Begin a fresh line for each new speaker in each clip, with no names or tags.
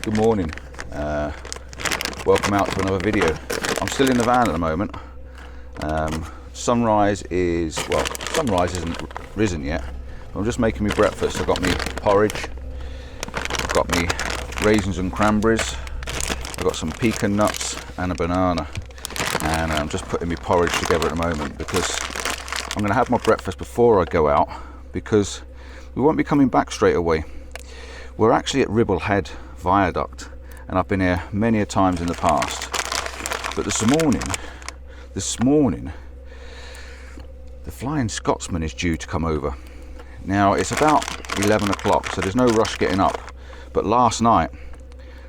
Good morning. Welcome out to another video. I'm still in the van at the moment. Sunrise isn't risen yet. I'm just making me breakfast. I've got me porridge. I've got me raisins and cranberries. I've got some pecan nuts and a banana. And I'm just putting my porridge together at the moment because I'm going to have my breakfast before I go out, because we won't be coming back straight away. We're actually at Ribblehead Viaduct, and I've been here many a times in the past. But this morning, the Flying Scotsman is due to come over. Now it's about 11 o'clock, so there's no rush getting up. But last night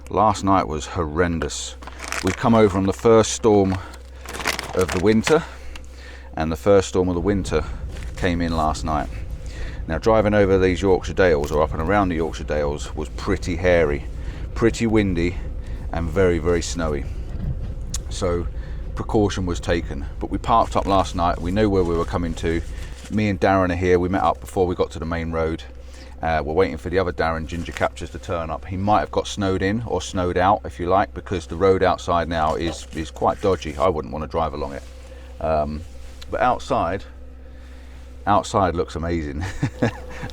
was horrendous. We've come over on the first storm of the winter, and the first storm of the winter came in last night. Now driving over these Yorkshire Dales, or up and around the Yorkshire Dales, was pretty hairy, pretty windy, and very, very snowy. So precaution was taken. But we parked up last night. We knew where we were coming to. Me and Darren are here. We met up before we got to the main road. We're waiting for the other Darren, Ginger Captures, to turn up. He might have got snowed in or snowed out, if you like, because the road outside now is quite dodgy. I wouldn't want to drive along it. But outside looks amazing.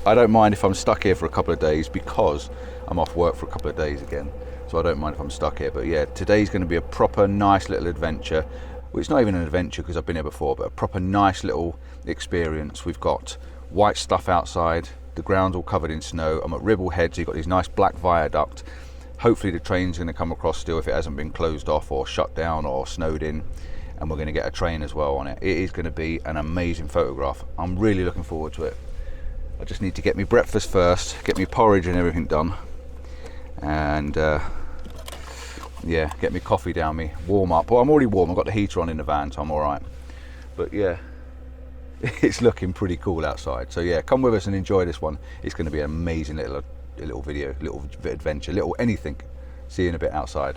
I don't mind if I'm stuck here for a couple of days, because I'm off work for a couple of days again. So I don't mind if I'm stuck here. But yeah, today's going to be a proper nice little adventure. Well, it's not even an adventure because I've been here before, but a proper nice little experience. We've got white stuff outside. The ground's all covered in snow. I'm at Ribblehead, so you've got this nice black viaduct. Hopefully the train's going to come across still if it hasn't been closed off or shut down or snowed in. And we're going to get a train as well on it. It is going to be an amazing photograph. I'm really looking forward to it. I just need to get me breakfast first, get me porridge and everything done, and yeah, get me coffee down me, warm up. Well, I'm already warm. I've got the heater on in the van, so I'm all right. But yeah, it's looking pretty cool outside. So yeah, come with us and enjoy this one. It's going to be an amazing little video, little adventure, little anything. See you in a bit outside.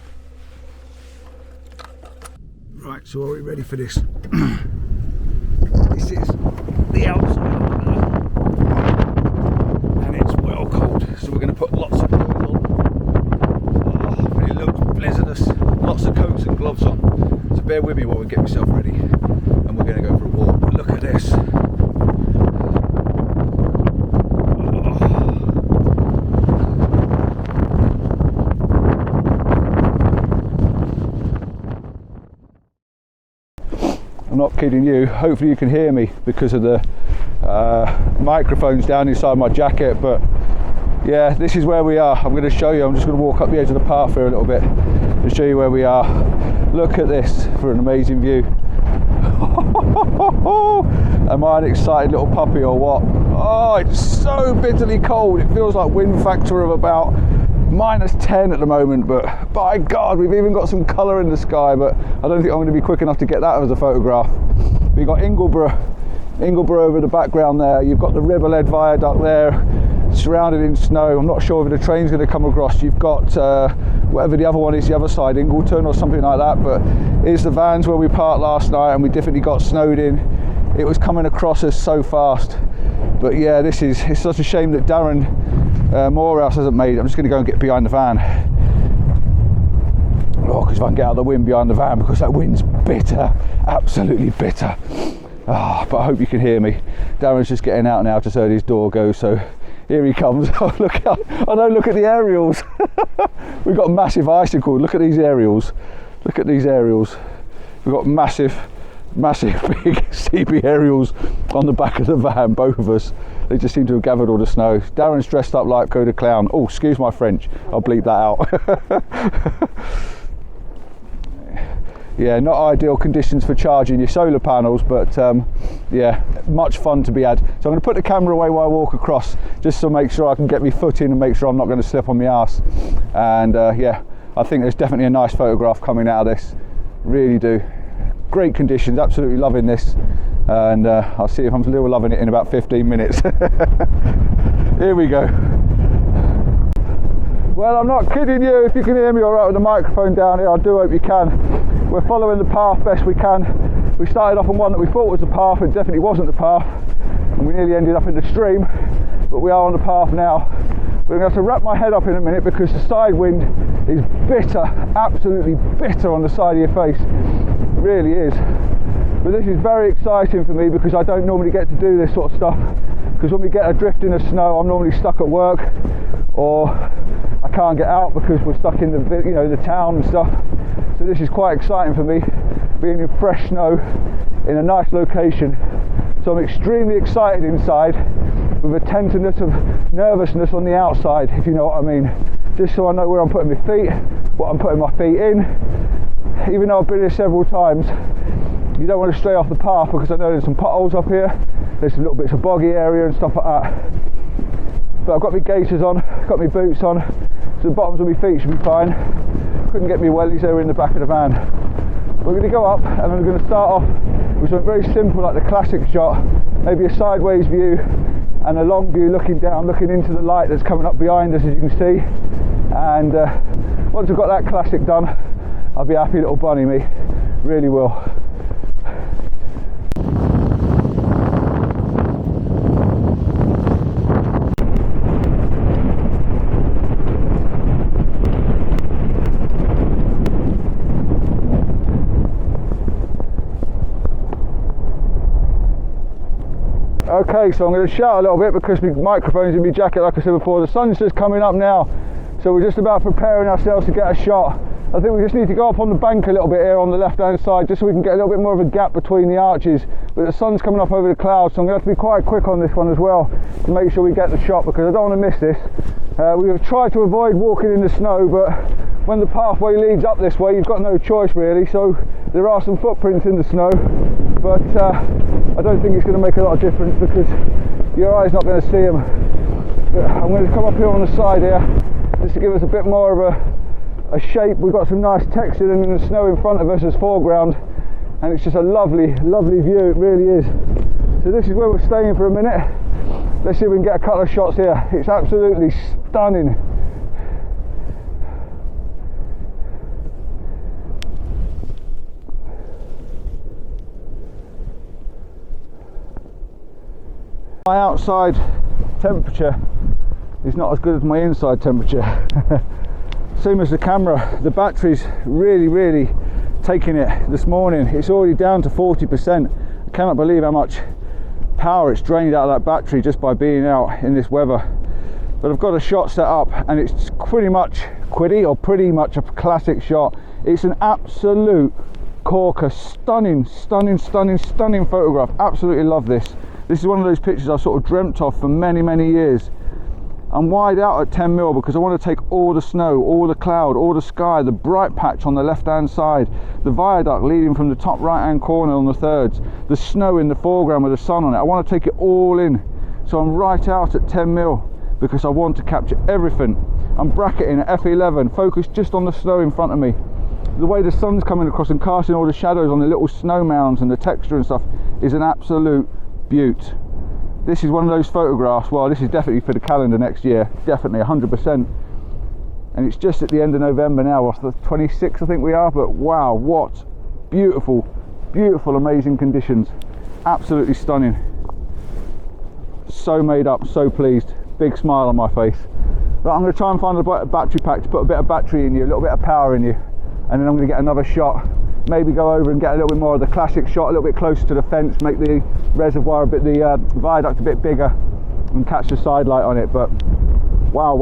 Right, so are we ready for this? This is the outside, and it's well cold, so we're going to put lots of clothes on. But it looks blizzardous. Lots of coats and gloves on. So bear with me while we get myself ready, and we're going to go for a walk. But look at this. I'm not kidding you. Hopefully you can hear me because of the microphones down inside my jacket, but yeah, this is where we are. I'm going to show you. I'm just going to walk up the edge of the path here a little bit to show you where we are. Look at this for an amazing view. Am I an excited little puppy or what? Oh, it's so bitterly cold. It feels like wind factor of about -10 at the moment, but by God, we've even got some colour in the sky, but I don't think I'm going to be quick enough to get that as a photograph. We've got Ingleborough over the background there. You've got the Ribblehead Viaduct there, surrounded in snow. I'm not sure if the train's going to come across. You've got whatever the other one is, the other side, Ingleton or something like that, but here's the vans where we parked last night, and we definitely got snowed in. It was coming across us so fast. But yeah, it's such a shame that Darren Morehouse hasn't made it. I'm just going to go and get behind the van. Oh, because if I can get out of the wind behind the van, because that wind's bitter, absolutely bitter. Oh, but I hope you can hear me. Darren's just getting out now, just heard his door go, so here he comes. Oh, look out. Oh no, look at the aerials. We've got massive icicles. Look at these aerials. Look at these aerials. We've got massive big CB aerials on the back of the van, both of us. They just seem to have gathered all the snow. Darren's dressed up like Coda Clown. Oh, excuse my French, I'll bleep that out. Yeah, not ideal conditions for charging your solar panels, but yeah, much fun to be had. So I'm going to put the camera away while I walk across, just to make sure I can get my foot in and make sure I'm not going to slip on my arse. And yeah, I think there's definitely a nice photograph coming out of this. Really do. Great conditions, absolutely loving this. And I'll see if I'm still loving it in about 15 minutes. Here we go. Well, I'm not kidding you. If you can hear me all right with the microphone down here, I do hope you can. We're following the path best we can. We started off on one that we thought was the path, it definitely wasn't the path, and we nearly ended up in the stream, but we are on the path now.
But I'm going to have to wrap my head up in a minute because the side wind is bitter, absolutely bitter on the side of your face. It really is. But this is very exciting for me because I don't normally get to do this sort of stuff. Because when we get adrift in the snow, I'm normally stuck at work, or I can't get out because we're stuck in the, you know, the town and stuff. So this is quite exciting for me, being in fresh snow in a nice location. So I'm extremely excited inside, with a tenderness of nervousness on the outside, if you know what I mean. Just so I know where I'm putting my feet, what I'm putting my feet in. Even though I've been here several times, you don't want to stray off the path because I know there's some potholes up here, there's some little bits of boggy area and stuff like that. But I've got my gaiters on, got my boots on, so the bottoms of my feet should be fine. Couldn't get me wellies, they were in the back of the van. We're going to go up and I'm going to start off with something very simple like the classic shot, maybe a sideways view and a long view looking down, looking into the light that's coming up behind us, as you can see. And once I've got that classic done, I'll be happy little bunny me, really will. Okay, so I'm going to shout a little bit because my microphone's in my jacket, like I said before. The sun's just coming up now, so we're just about preparing ourselves to get a shot. I think we just need to go up on the bank a little bit here on the left hand side, just so we can get a little bit more of a gap between the arches. But the sun's coming up over the clouds, so I'm going to have to be quite quick on this one as well to make sure we get the shot, because I don't want to miss this. We have tried to avoid walking in the snow, but when the pathway leads up this way, you've got no choice really. So there are some footprints in the snow, but I don't think it's going to make a lot of difference because your eye's not going to see them. But I'm going to come up here on the side here just to give us a bit more of a shape. We've got some nice texture in the snow in front of us as foreground, and it's just a lovely view, it really is. So this is where we're staying for a minute. Let's see if we can get a couple of shots here. It's absolutely stunning. My outside temperature is not as good as my inside temperature. Same as the camera, the battery's really taking it this morning. It's already down to 40%. I cannot believe how much power it's drained out of that battery just by being out in this weather. But I've got a shot set up and it's pretty much a classic shot. It's an absolute corker, stunning photograph. Absolutely love this. This is one of those pictures I've sort of dreamt of for many years. I'm wide out at 10mm because I want to take all the snow, all the cloud, all the sky, the bright patch on the left hand side, the viaduct leading from the top right hand corner on the thirds, the snow in the foreground with the sun on it. I want to take it all in. So I'm right out at 10mm because I want to capture everything. I'm bracketing at f11, focused just on the snow in front of me. The way the sun's coming across and casting all the shadows on the little snow mounds and the texture and stuff is an absolute beaut. This is one of those photographs, well, this is definitely for the calendar next year, definitely 100%. And it's just at the end of November now, what's the 26th I think we are, but wow, what beautiful, amazing conditions. Absolutely stunning. So made up, so pleased, big smile on my face. But I'm going to try and find a battery pack to put a bit of battery in you, a little bit of power in you, and then I'm going to get another shot. Maybe go over and get a little bit more of the classic shot, a little bit closer to the fence, make the reservoir a bit, the viaduct a bit bigger, and catch the side light on it. But wow.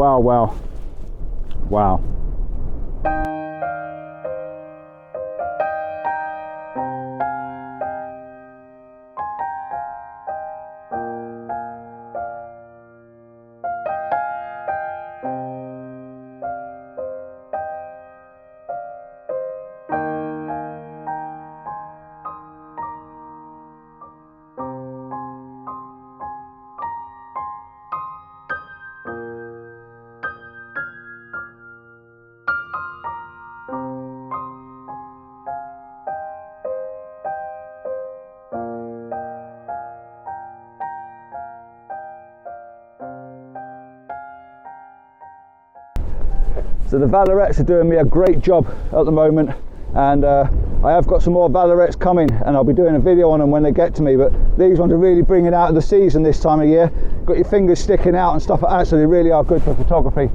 So the Valorettes are doing me a great job at the moment, and I have got some more Valorettes coming and I'll be doing a video on them when they get to me, but these ones are really bringing out of the season this time of year. got your fingers sticking out and stuff like that, so they really are good for photography.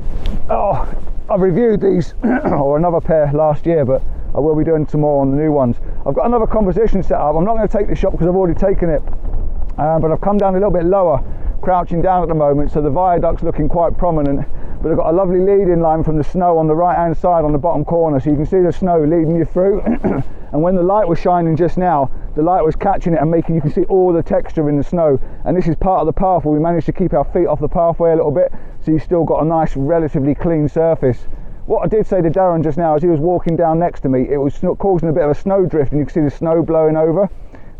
Oh, I've reviewed these or another pair last year, but I will be doing some more on the new ones. I've got another composition set up. I'm not going to take the shot because I've already taken it, but I've come down a little bit lower, crouching down at the moment, so the viaduct's looking quite prominent. But I've got a lovely lead-in line from the snow on the right-hand side on the bottom corner, so you can see the snow leading you through. And when the light was shining just now, the light was catching it and making, you can see all the texture in the snow. And this is part of the path where we managed to keep our feet off the pathway a little bit, so you've still got a nice, relatively clean surface. What I did say to Darren just now, as he was walking down next to me, it was causing a bit of a snow drift, and you can see the snow blowing over.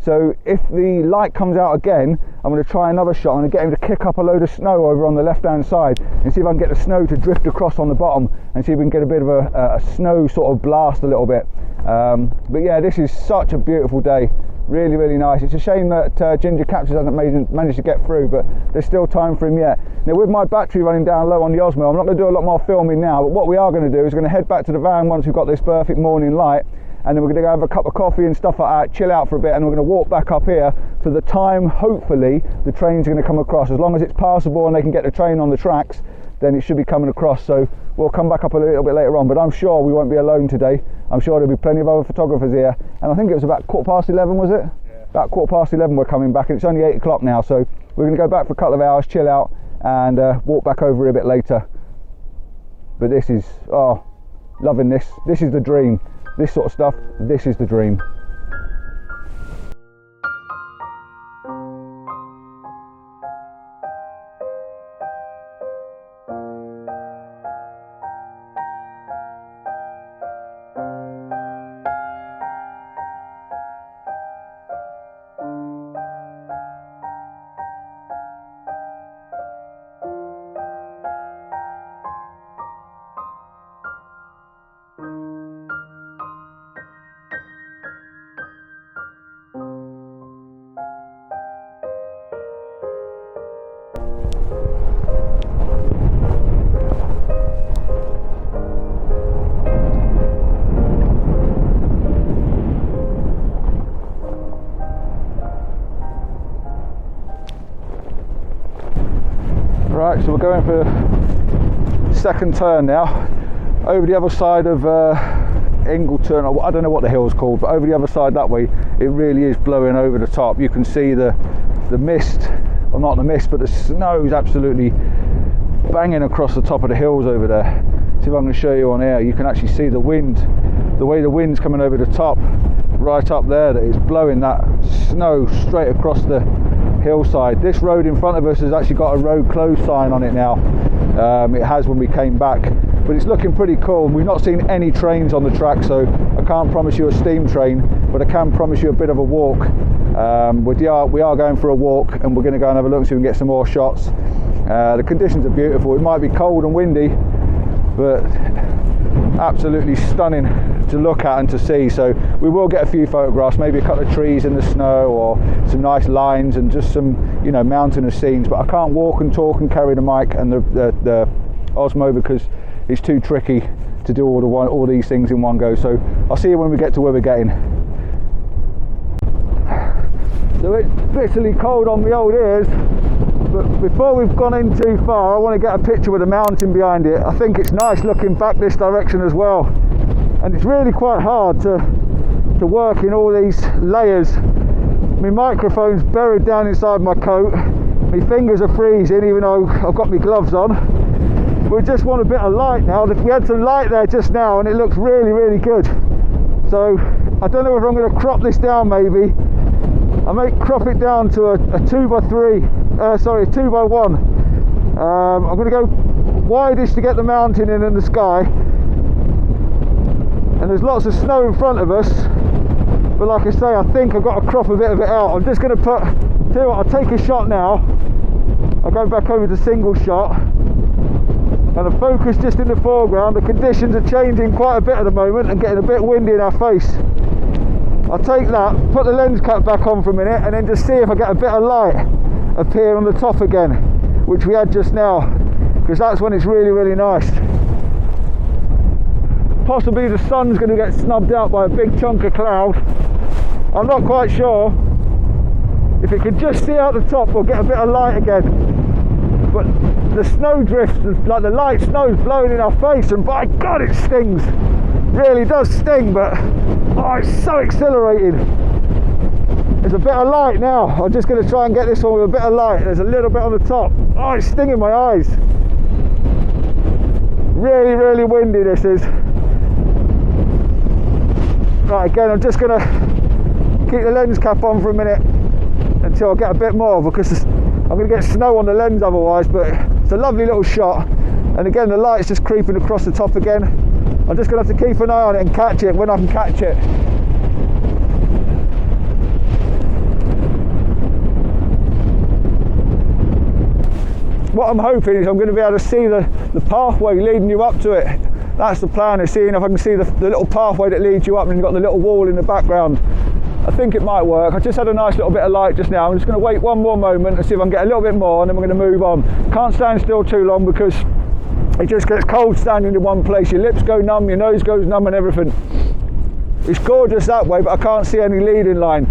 So if the light comes out again, I'm going to try another shot. I'm going to get him to kick up a load of snow over on the left hand side and see if I can get the snow to drift across on the bottom and see if we can get a bit of a snow sort of blast a little bit. But yeah, this is such a beautiful day. Really, really nice. It's a shame that Ginger Captures hasn't managed to get through, but there's still time for him yet. Now, with my battery running down low on the Osmo, I'm not going to do a lot more filming now, but what we are going to do is we're going to head back to the van once we've got this perfect morning light, and then we're going to go have a cup of coffee and stuff like that, chill out for a bit, and we're going to walk back up here for the time, hopefully, the train's going to come across. As long as it's passable and they can get the train on the tracks, then it should be coming across. So we'll come back up a little bit later on, but I'm sure we won't be alone today. I'm sure there'll be plenty of other photographers here, and I think it was about 11:15, was it? Yeah. About 11:15 we're coming back, and it's only 8 o'clock now, so we're going to go back for a couple of hours, chill out, and walk back over a bit later. But this is, oh, loving this. This is the dream. This sort of stuff, this is the dream. Right, so we're going for second turn now, over the other side of Ingleton, or I don't know what the hill's called, but over the other side that way, it really is blowing over the top. You can see the mist, or not the mist, but the snow is absolutely banging across the top of the hills over there. See if I can show you on here. You can actually see the wind, the way the wind's coming over the top, right up there, that it's blowing that snow straight across the hillside. This road in front of us has actually got a road closed sign on it now. It has when we came back, but it's looking pretty cool. We've not seen any trains on the track, so I can't promise you a steam train, but I can promise you a bit of a walk. We are going for a walk, and we're going to go and have a look and see if we can get some more shots. The conditions are beautiful. It might be cold and windy, but absolutely stunning to look at and to see. So we will get a few photographs, maybe a couple of trees in the snow or some nice lines and just some, you know, mountainous scenes. But I can't walk and talk and carry the mic and the Osmo because it's too tricky to do all these things in one go. So I'll see you when we get to where we're getting. So it's bitterly cold on the old ears, but before we've gone in too far, I want to get a picture with a mountain behind it. I think it's nice looking back this direction as well, and it's really quite hard to work in all these layers. My microphone's buried down inside my coat, my fingers are freezing even though I've got my gloves on. We just want a bit of light now. We had some light there just now and it looks really, really good. So I don't know if I'm going to crop this down. Maybe I may crop it down to a 2x1. I'm going to go widest to get the mountain in and the sky, and there's lots of snow in front of us, but like I say, I think I've got to crop a bit of it out. I'm just going to tell you what, I'll take a shot now. I'll go back over to single shot and the focus just in the foreground. The conditions are changing quite a bit at the moment and getting a bit windy in our face. I'll take that, put the lens cap back on for a minute, and then just see if I get a bit of light appear on the top again, which we had just now, because that's when it's really, really nice. Possibly the sun's going to get snubbed out by a big chunk of cloud. I'm not quite sure. If it can just see out the top, we'll get a bit of light again. but the snow drifts, like the light snow's blowing in our face, and by God it stings. Really does sting, but oh, it's so exhilarating. There's a bit of light now. I'm just going to try and get this one with a bit of light. There's a little bit on the top. Oh, it's stinging my eyes. Really, really windy this is. Right, again, I'm just going to keep the lens cap on for a minute until I get a bit more, because I'm going to get snow on the lens otherwise, but it's a lovely little shot. And again, the light's just creeping across the top again. I'm just going to have to keep an eye on it and catch it when I can catch it. What I'm hoping is I'm going to be able to see the pathway leading you up to it. That's the plan, is seeing if I can see the little pathway that leads you up, and you've got the little wall in the background. I think it might work. I just had a nice little bit of light just now. I'm just going to wait one more moment and see if I can get a little bit more, and then we're going to move on. Can't stand still too long because it just gets cold standing in one place. Your lips go numb, your nose goes numb and everything. It's gorgeous that way, but I can't see any leading line.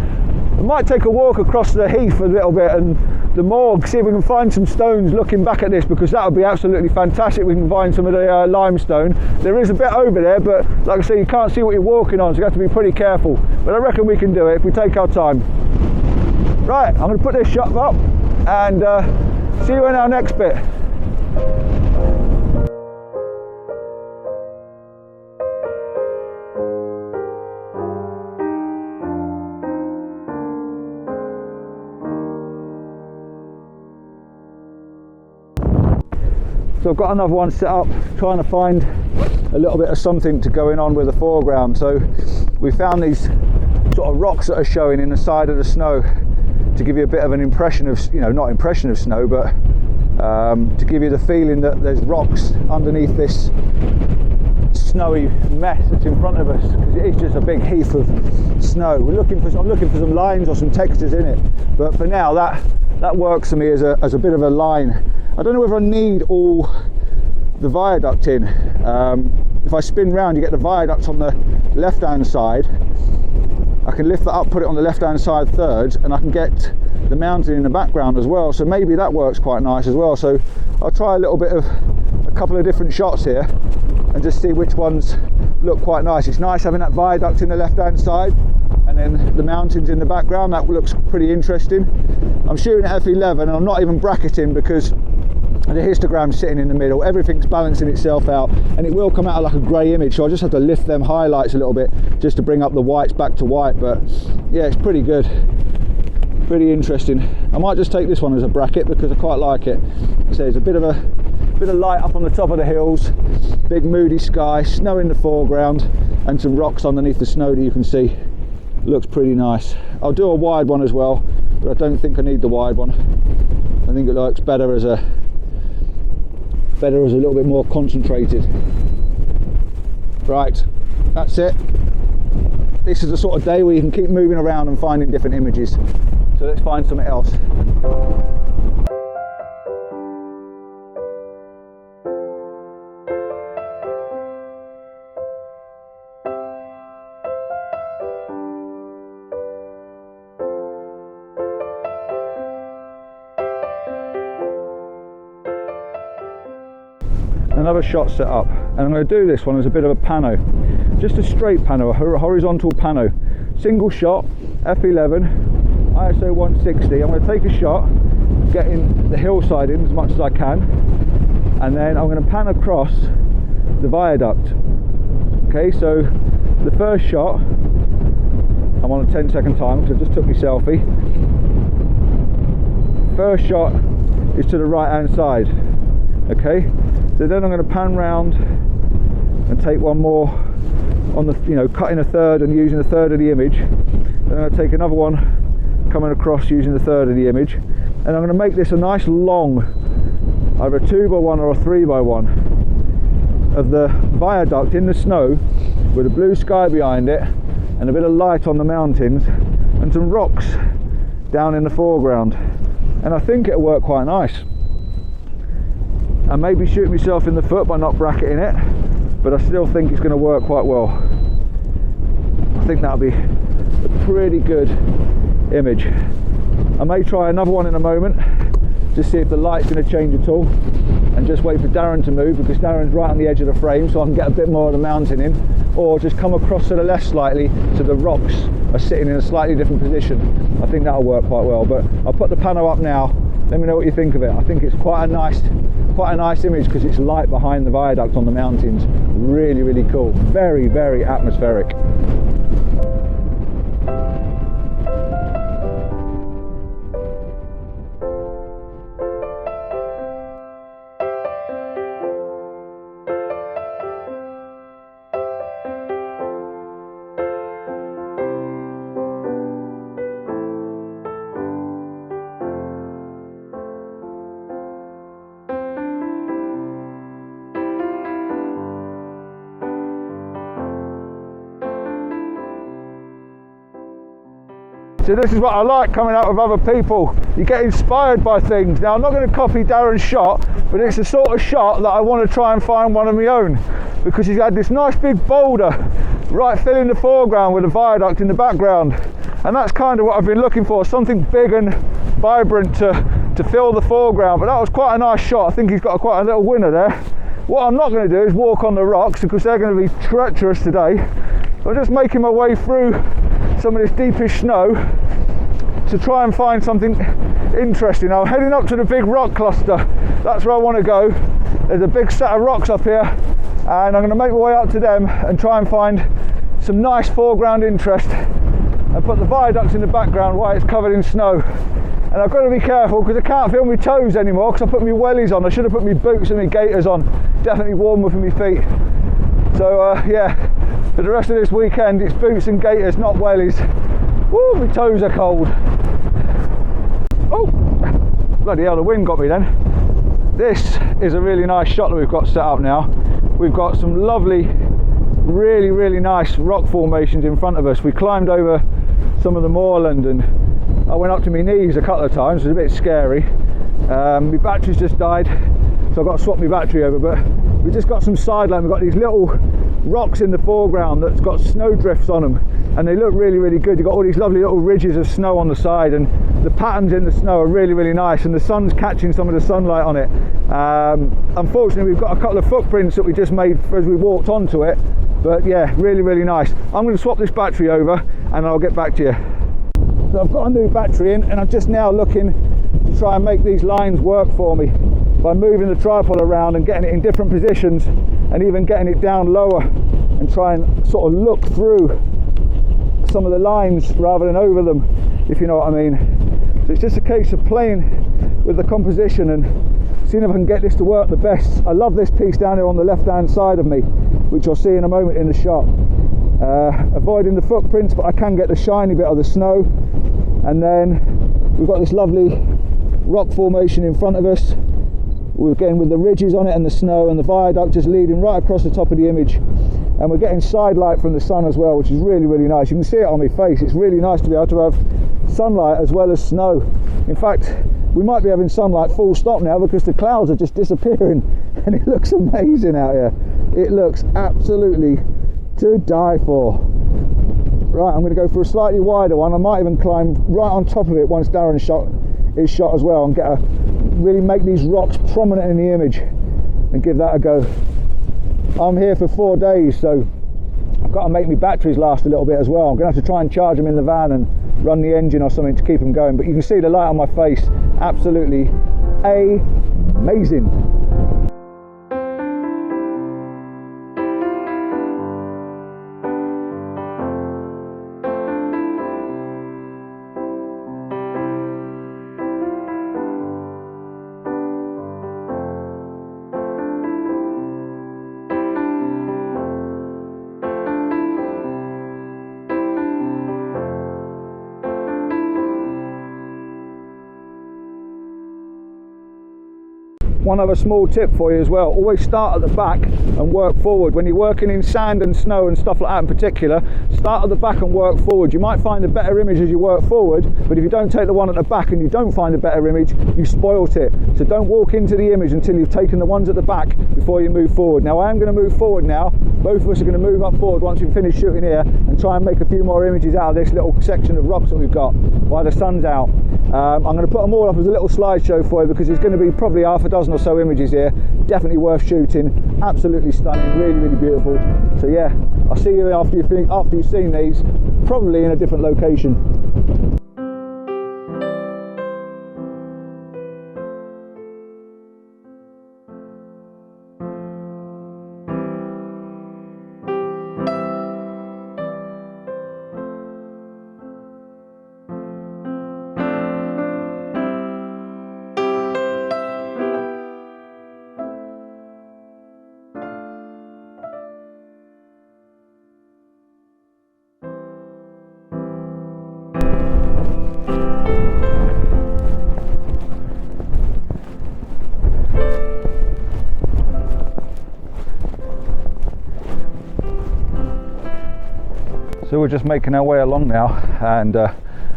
I might take a walk across the heath a little bit and the morgue, see if we can find some stones looking back at this, because that would be absolutely fantastic. We can find some of the limestone. There is a bit over there, but like I say, you can't see what you're walking on, so you have to be pretty careful. But I reckon we can do it if we take our time. Right, I'm going to put this shot up and see you in our next bit. So I've got another one set up, trying to find a little bit of something to going on with the foreground. So we found these sort of rocks that are showing in the side of the snow to give you a bit of an impression of, you know, not impression of snow, but to give you the feeling that there's rocks underneath this snowy mess that's in front of us, because it is just a big heath of snow. I'm looking for some lines or some textures in it, but for now that works for me as a bit of a line. I don't know whether I need all the viaduct in. If I spin round, you get the viaduct on the left hand side. I can lift that up, put it on the left hand side thirds, and I can get the mountain in the background as well, so maybe that works quite nice as well. So I'll try a couple of different shots here and just see which ones look quite nice. It's nice having that viaduct in the left hand side and then the mountains in the background. That looks pretty interesting. I'm shooting at f11 and I'm not even bracketing because the histogram's sitting in the middle. Everything's balancing itself out, and it will come out like a grey image, so I just have to lift them highlights a little bit just to bring up the whites back to white. But yeah, it's pretty good, pretty interesting. I might just take this one as a bracket because I quite like it. So there's a bit of light up on the top of the hills, big moody sky, snow in the foreground, and some rocks underneath the snow that you can see. Looks pretty nice. I'll do a wide one as well, but I don't think I need the wide one. I think it looks better as a little bit more concentrated. Right, that's it. This is the sort of day where you can keep moving around and finding different images. So let's find something else. Another shot set up, and I'm going to do this one as a bit of a pano, just a straight pano, a horizontal pano, single shot, f11, ISO 160. I'm going to take a shot, getting the hillside in as much as I can, and then I'm going to pan across the viaduct. Okay, so the first shot, I'm on a 10-second time because I just took my selfie. First shot is to the right hand side. Okay, so then I'm going to pan round and take one more on the, cutting a third and using a third of the image. Then I'm going to take another one coming across using the third of the image, and I'm going to make this a nice long, either a 2x1 or a 3x1 of the viaduct in the snow with a blue sky behind it and a bit of light on the mountains and some rocks down in the foreground. And I think it'll work quite nice. I may be shooting myself in the foot by not bracketing it, but I still think it's going to work quite well. I think that'll be a pretty good image. I may try another one in a moment, just see if the light's going to change at all, and just wait for Darren to move, because Darren's right on the edge of the frame, so I can get a bit more of the mountain in, or just come across to the left slightly so the rocks are sitting in a slightly different position. I think that'll work quite well. But I'll put the pano up now. Let me know what you think of it. I think it's quite a nice image because it's light behind the viaduct on the mountains. Really, really cool. Very, very atmospheric. So this is what I like coming out with other people. You get inspired by things. Now I'm not going to copy Darren's shot, but it's the sort of shot that I want to try and find one of my own, because he's had this nice big boulder right filling the foreground with a viaduct in the background, and that's kind of what I've been looking for, something big and vibrant to fill the foreground. But that was quite a nice shot. I think he's got quite a little winner there. What I'm not going to do is walk on the rocks because they're going to be treacherous today. So I'm just making my way through some of this deepish snow to try and find something interesting. I'm heading up to the big rock cluster. That's where I want to go. There's a big set of rocks up here, and I'm going to make my way up to them and try and find some nice foreground interest and put the viaducts in the background while it's covered in snow. And I've got to be careful because I can't feel my toes anymore because I put my wellies on. I should have put my boots and my gaiters on. Definitely warmer for my feet. So yeah, for the rest of this weekend it's boots and gaiters, not wellies. Woo, my toes are cold. Oh, bloody hell, the wind got me then. This is a really nice shot that we've got set up now. We've got some lovely, really, really nice rock formations in front of us. We climbed over some of the moorland and I went up to my knees a couple of times. It was a bit scary. My battery's just died, so I've got to swap my battery over, but we've just got some sideline. We've got these little rocks in the foreground that's got snow drifts on them, and they look really, really good. You've got all these lovely little ridges of snow on the side, and the patterns in the snow are really, really nice, and the sun's catching some of the sunlight on it. Unfortunately, we've got a couple of footprints that we just made as we walked onto it, but yeah, really, really nice. I'm going to swap this battery over and I'll get back to you. So I've got a new battery in, and I'm just now looking to try and make these lines work for me by moving the tripod around and getting it in different positions, and even getting it down lower and try and sort of look through some of the lines rather than over them, if you know what I mean. So it's just a case of playing with the composition and seeing if I can get this to work the best. I love this piece down here on the left hand side of me, which you'll see in a moment in the shot. Avoiding the footprints, but I can get the shiny bit of the snow. And then we've got this lovely rock formation in front of us, again with the ridges on it and the snow, and the viaduct just leading right across the top of the image. And we're getting side light from the sun as well, which is really, really nice. You can see it on my face. It's really nice to be able to have sunlight as well as snow. In fact, we might be having sunlight full stop now because the clouds are just disappearing, and it looks amazing out here. It looks absolutely to die for. Right, I'm going to go for a slightly wider one. I might even climb right on top of it once Darren's shot is shot as well, and really make these rocks prominent in the image and give that a go. I'm here for 4 days, so I've got to make my batteries last a little bit as well. I'm going to have to try and charge them in the van and run the engine or something to keep them going. But you can see the light on my face, absolutely amazing. One other small tip for you as well: always start at the back and work forward. When you're working in sand and snow and stuff like that in particular, start at the back and work forward. You might find a better image as you work forward, but if you don't take the one at the back and you don't find a better image, you've spoilt it. So don't walk into the image until you've taken the ones at the back before you move forward. Now I am going to move forward now. Both of us are going to move up forward once we've finished shooting here and try and make a few more images out of this little section of rocks that we've got while the sun's out. I'm going to put them all up as a little slideshow for you because there's going to be probably half a dozen or so images here. Definitely worth shooting. Absolutely stunning, really, really beautiful. So yeah, I'll see you after you've seen these, probably in a different location. So we're just making our way along now, and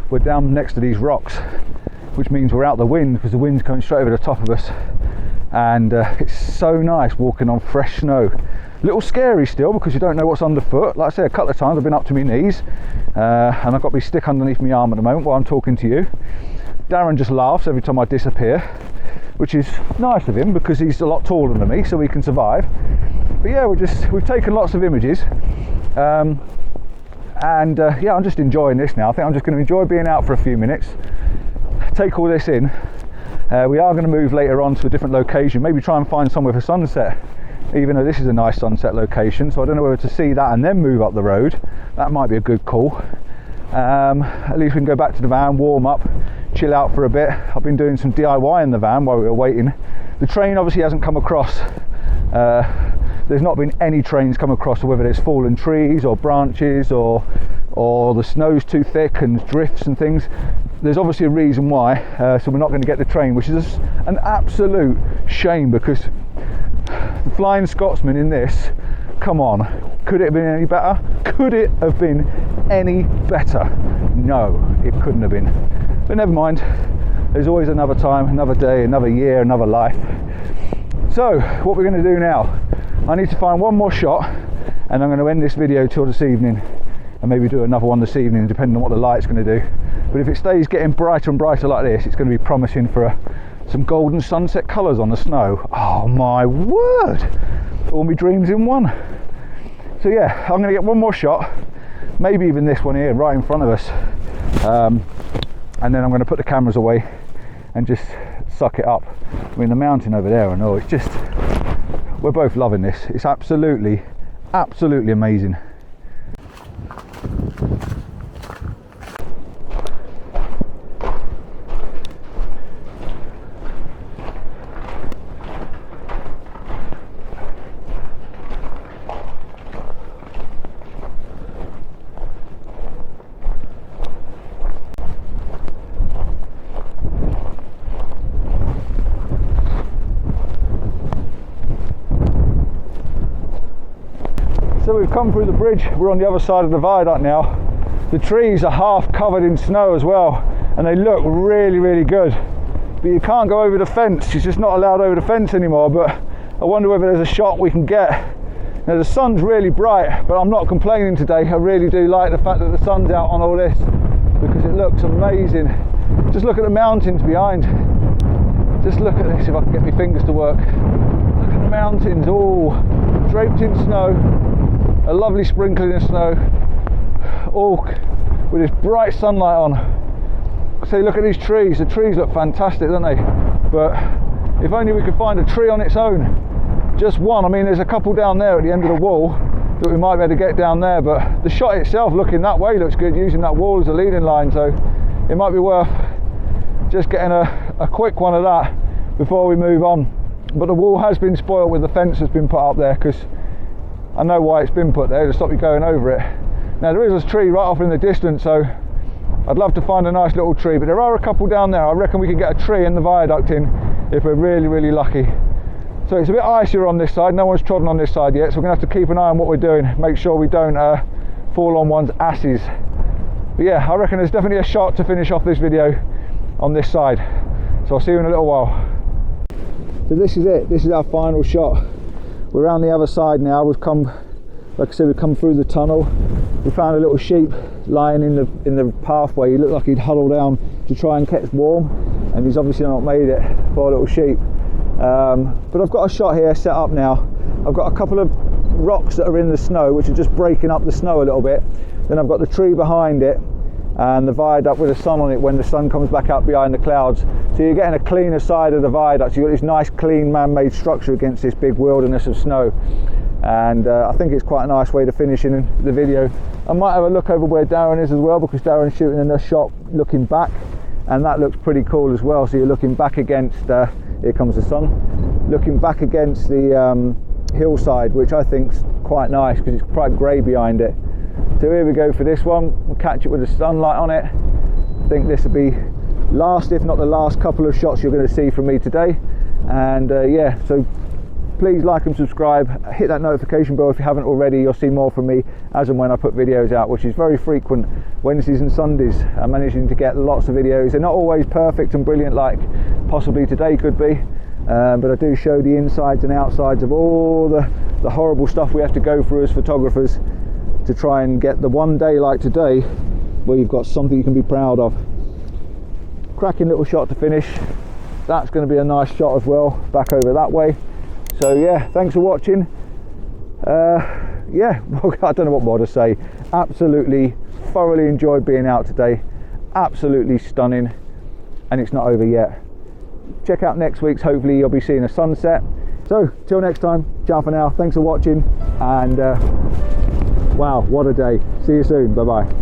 we're down next to these rocks, which means we're out the wind because the wind's coming straight over the top of us, and it's so nice walking on fresh snow. A little scary still because you don't know what's underfoot. Like I say, a couple of times I've been up to my knees, and I've got my stick underneath my arm at the moment while I'm talking to you. Darren just laughs every time I disappear, which is nice of him because he's a lot taller than me, so he can survive. But yeah, we've taken lots of images. Yeah, I'm just enjoying this now. I think I'm just going to enjoy being out for a few minutes, take all this in. We are going to move later on to a different location, maybe try and find somewhere for sunset, even though this is a nice sunset location. So I don't know whether to see that and then move up the road. That might be a good call. At least we can go back to the van, warm up, chill out for a bit. I've been doing some DIY in the van while we were waiting. The train obviously hasn't come across. There's not been any trains come across, whether there's fallen trees or branches or the snow's too thick and drifts and things. There's obviously a reason why, so we're not going to get the train, which is an absolute shame because the Flying Scotsman in this, come on, could it have been any better? Could it have been any better? No, it couldn't have been. But never mind, there's always another time, another day, another year, another life. So what we're going to do now, I need to find one more shot and I'm going to end this video till this evening, and maybe do another one this evening depending on what the light's going to do. But if it stays getting brighter and brighter like this, it's going to be promising for some golden sunset colours on the snow. Oh my word, all my dreams in one. So yeah, I'm going to get one more shot, maybe even this one here right in front of us, and then I'm going to put the cameras away and just suck it up. I mean, the mountain over there, I know, it's just, we're both loving this. It's absolutely amazing. So we've come through the bridge, we're on the other side of the viaduct now. The trees are half covered in snow as well, and they look really, really good. But you can't go over the fence, you're just not allowed over the fence anymore, but I wonder whether there's a shot we can get. Now the sun's really bright, but I'm not complaining today. I really do like the fact that the sun's out on all this, because it looks amazing. Just look at the mountains behind. Just look at this, if I can get my fingers to work. Look at the mountains, all draped in snow. A lovely sprinkling of snow, all with this bright sunlight on. So look at these trees, the trees look fantastic, don't they? But if only we could find a tree on its own, just one. I mean, there's a couple down there at the end of the wall that we might be able to get down there, but the shot itself looking that way looks good, using that wall as a leading line, so it might be worth just getting a quick one of that before we move on. But the wall has been spoiled with the fence that's been put up there, because I know why it's been put there, to stop you going over it. Now there is a tree right off in the distance, so I'd love to find a nice little tree, but there are a couple down there. I reckon we can get a tree in the viaduct in if we're really, really lucky. So it's a bit icier on this side, no one's trodden on this side yet, so we're going to have to keep an eye on what we're doing, make sure we don't fall on one's asses. But yeah, I reckon there's definitely a shot to finish off this video on this side. So I'll see you in a little while. So this is it, this is our final shot. We're around the other side now, we've come Like I said, we've come through the tunnel. We found a little sheep lying in the pathway. He looked like he'd huddle down to try and catch warm, and he's obviously not made it. Poor little sheep. But I've got a shot here set up now. I've got a couple of rocks that are in the snow, which are just breaking up the snow a little bit. Then I've got the tree behind it and the viaduct with the sun on it when the sun comes back up behind the clouds. So you're getting a cleaner side of the viaduct. So you've got this nice clean man-made structure against this big wilderness of snow. And I think it's quite a nice way to finish in the video. I might have a look over where Darren is as well, because Darren's shooting in a shot looking back, and that looks pretty cool as well. So you're looking back against, here comes the sun, looking back against the hillside, which I think's quite nice because it's quite grey behind it. So here we go for this one. We'll catch it with the sunlight on it. I think this will be last, if not the last couple of shots you're going to see from me today. And yeah, so please like and subscribe, hit that notification bell if you haven't already. You'll see more from me as and when I put videos out, which is very frequent. Wednesdays and Sundays I'm managing to get lots of videos. They're not always perfect and brilliant like possibly today could be, but I do show the insides and outsides of all the horrible stuff we have to go through as photographers to try and get the one day like today where you've got something you can be proud of. Cracking little shot to finish. That's going to be a nice shot as well, back over that way. So yeah, thanks for watching. Yeah, I don't know what more to say. Absolutely thoroughly enjoyed being out today. Absolutely stunning, and it's not over yet. Check out next week's, hopefully you'll be seeing a sunset. So till next time, ciao for now. Thanks for watching, and wow, what a day. See you soon. Bye bye.